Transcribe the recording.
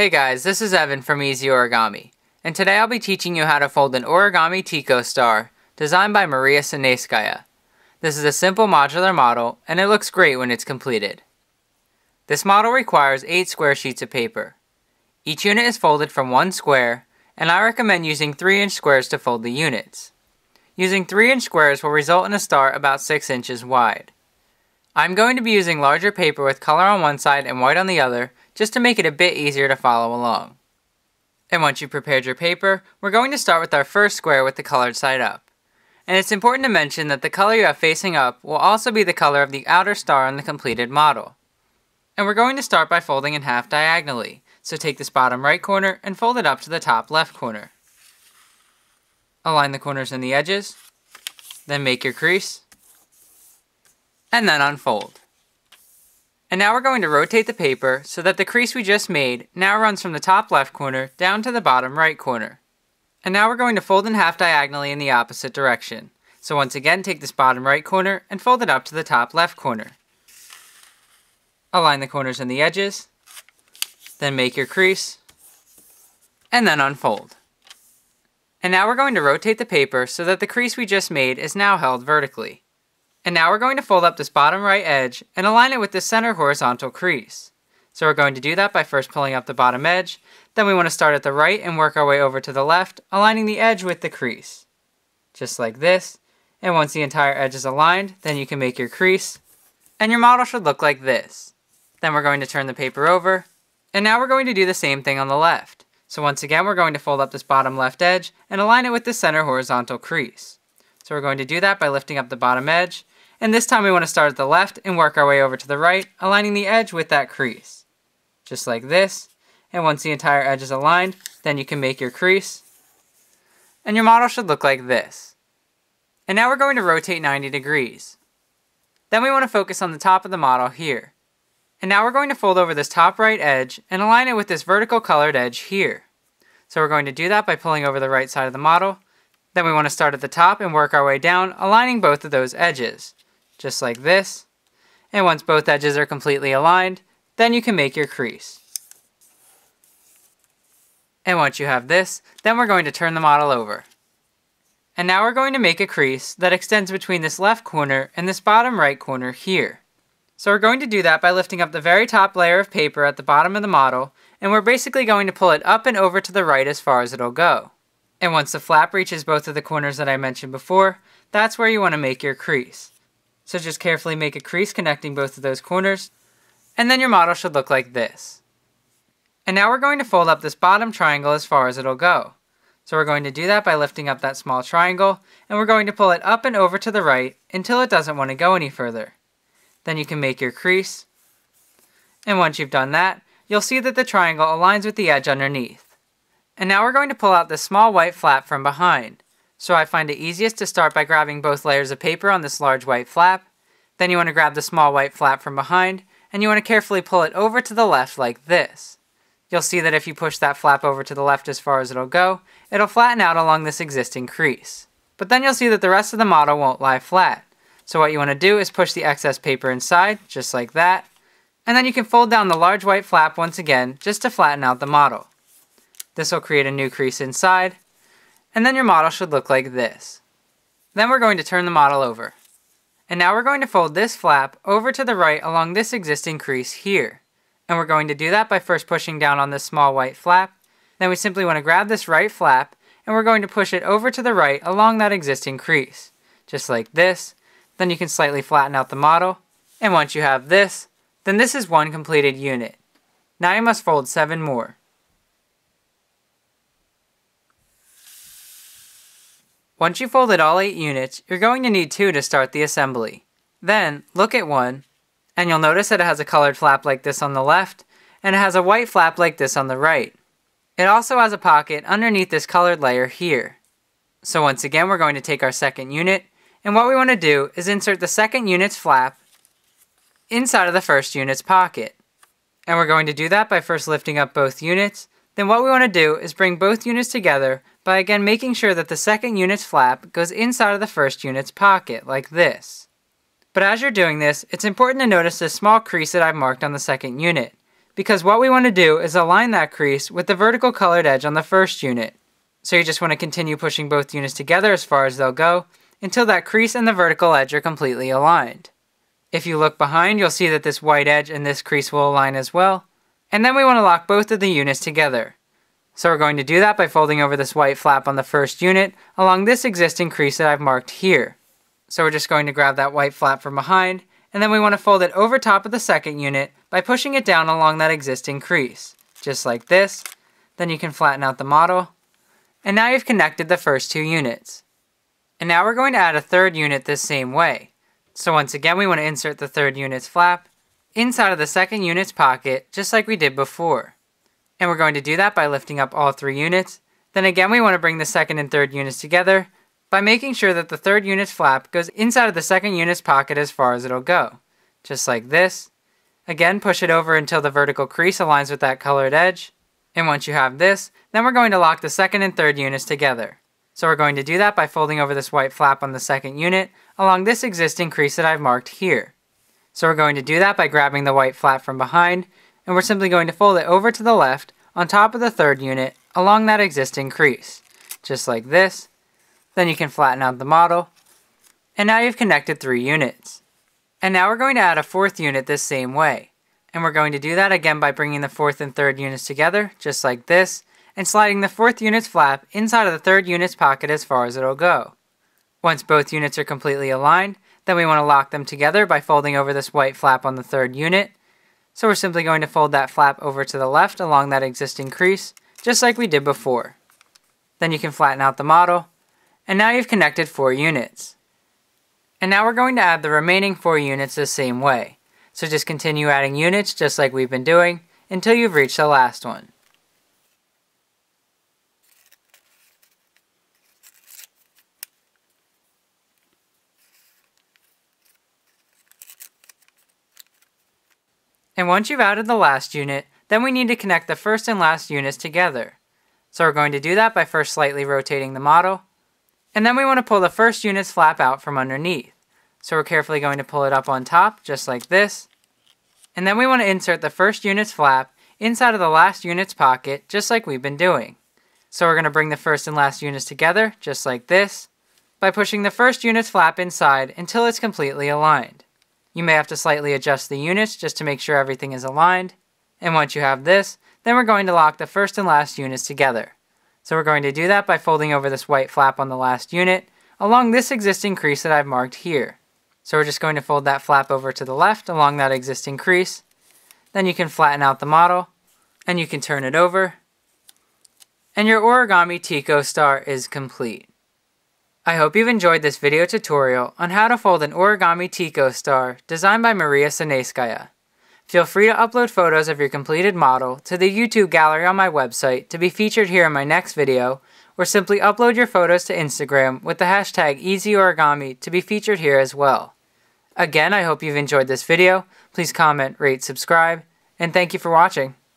Hey guys, this is Evan from EzOrigami, and today I'll be teaching you how to fold an Origami Tico Star designed by Maria Sinayskaya. This is a simple modular model, and it looks great when it's completed. This model requires 8 square sheets of paper. Each unit is folded from 1 square, and I recommend using 3-inch squares to fold the units. Using 3-inch squares will result in a star about 6 inches wide. I'm going to be using larger paper with color on one side and white on the other, just to make it a bit easier to follow along. And once you've prepared your paper, we're going to start with our first square with the colored side up. And it's important to mention that the color you have facing up will also be the color of the outer star on the completed model. And we're going to start by folding in half diagonally, so take this bottom right corner and fold it up to the top left corner. Align the corners and the edges, then make your crease, and then unfold. And now we're going to rotate the paper so that the crease we just made now runs from the top left corner down to the bottom right corner. And now we're going to fold in half diagonally in the opposite direction. So once again, take this bottom right corner and fold it up to the top left corner. Align the corners and the edges, then make your crease, and then unfold. And now we're going to rotate the paper so that the crease we just made is now held vertically. And now we're going to fold up this bottom right edge and align it with the center horizontal crease. So we're going to do that by first pulling up the bottom edge, then we want to start at the right and work our way over to the left, aligning the edge with the crease. Just like this, and once the entire edge is aligned, then you can make your crease, and your model should look like this. Then we're going to turn the paper over, and now we're going to do the same thing on the left. So once again, we're going to fold up this bottom left edge and align it with the center horizontal crease. So we're going to do that by lifting up the bottom edge, and this time we want to start at the left and work our way over to the right, aligning the edge with that crease. Just like this. And once the entire edge is aligned, then you can make your crease. And your model should look like this. And now we're going to rotate 90 degrees. Then we want to focus on the top of the model here. And now we're going to fold over this top right edge and align it with this vertical colored edge here. So we're going to do that by pulling over the right side of the model. Then we want to start at the top and work our way down, aligning both of those edges. Just like this. And once both edges are completely aligned, then you can make your crease. And once you have this, then we're going to turn the model over. And now we're going to make a crease that extends between this left corner and this bottom right corner here. So we're going to do that by lifting up the very top layer of paper at the bottom of the model, and we're basically going to pull it up and over to the right as far as it'll go. And once the flap reaches both of the corners that I mentioned before, that's where you want to make your crease. So just carefully make a crease connecting both of those corners, and then your model should look like this. And now we're going to fold up this bottom triangle as far as it'll go. So we're going to do that by lifting up that small triangle, and we're going to pull it up and over to the right until it doesn't want to go any further. Then you can make your crease, and once you've done that, you'll see that the triangle aligns with the edge underneath. And now we're going to pull out this small white flap from behind. So I find it easiest to start by grabbing both layers of paper on this large white flap. Then you want to grab the small white flap from behind, and you want to carefully pull it over to the left like this. You'll see that if you push that flap over to the left as far as it'll go, it'll flatten out along this existing crease. But then you'll see that the rest of the model won't lie flat. So what you want to do is push the excess paper inside, just like that, and then you can fold down the large white flap once again, just to flatten out the model. This will create a new crease inside, and then your model should look like this. Then we're going to turn the model over. And now we're going to fold this flap over to the right along this existing crease here. And we're going to do that by first pushing down on this small white flap. Then we simply want to grab this right flap, and we're going to push it over to the right along that existing crease. Just like this. Then you can slightly flatten out the model. And once you have this, then this is one completed unit. Now you must fold 7 more. Once you've folded all 8 units, you're going to need 2 to start the assembly. Then, look at one, and you'll notice that it has a colored flap like this on the left, and it has a white flap like this on the right. It also has a pocket underneath this colored layer here. So once again, we're going to take our second unit, and what we want to do is insert the second unit's flap inside of the first unit's pocket. And we're going to do that by first lifting up both units. Then what we want to do is bring both units together by again making sure that the second unit's flap goes inside of the first unit's pocket, like this. But as you're doing this, it's important to notice this small crease that I've marked on the second unit, because what we want to do is align that crease with the vertical colored edge on the first unit. So you just want to continue pushing both units together as far as they'll go until that crease and the vertical edge are completely aligned. If you look behind, you'll see that this white edge and this crease will align as well. And then we want to lock both of the units together. So we're going to do that by folding over this white flap on the first unit along this existing crease that I've marked here. So we're just going to grab that white flap from behind, and then we want to fold it over top of the second unit by pushing it down along that existing crease, just like this. Then you can flatten out the model. And now you've connected the first two units. And now we're going to add a third unit this same way. So once again, we want to insert the third unit's flap inside of the second unit's pocket, just like we did before. And we're going to do that by lifting up all three units. Then again, we want to bring the second and third units together by making sure that the third unit's flap goes inside of the second unit's pocket as far as it'll go, just like this. Again, push it over until the vertical crease aligns with that colored edge. And once you have this, then we're going to lock the second and third units together. So we're going to do that by folding over this white flap on the second unit along this existing crease that I've marked here. So we're going to do that by grabbing the white flap from behind, and we're simply going to fold it over to the left on top of the third unit along that existing crease, just like this. Then you can flatten out the model. And now you've connected three units. And now we're going to add a fourth unit this same way. And we're going to do that again by bringing the fourth and third units together, just like this, and sliding the fourth unit's flap inside of the third unit's pocket as far as it'll go. Once both units are completely aligned, then we want to lock them together by folding over this white flap on the third unit. So we're simply going to fold that flap over to the left along that existing crease, just like we did before. Then you can flatten out the model, and now you've connected 4 units. And now we're going to add the remaining 4 units the same way. So just continue adding units just like we've been doing until you've reached the last one. And once you've added the last unit, then we need to connect the first and last units together. So we're going to do that by first slightly rotating the model, and then we want to pull the first unit's flap out from underneath. So we're carefully going to pull it up on top, just like this. And then we want to insert the first unit's flap inside of the last unit's pocket, just like we've been doing. So we're going to bring the first and last units together, just like this, by pushing the first unit's flap inside until it's completely aligned. You may have to slightly adjust the units just to make sure everything is aligned. And once you have this, then we're going to lock the first and last units together. So we're going to do that by folding over this white flap on the last unit along this existing crease that I've marked here. So we're just going to fold that flap over to the left along that existing crease. Then you can flatten out the model, and you can turn it over. And your Origami Tico Star is complete. I hope you've enjoyed this video tutorial on how to fold an Origami Tico Star designed by Maria Sinayskaya. Feel free to upload photos of your completed model to the YouTube gallery on my website to be featured here in my next video, or simply upload your photos to Instagram with the hashtag EzOrigami to be featured here as well. Again, I hope you've enjoyed this video. Please comment, rate, subscribe, and thank you for watching.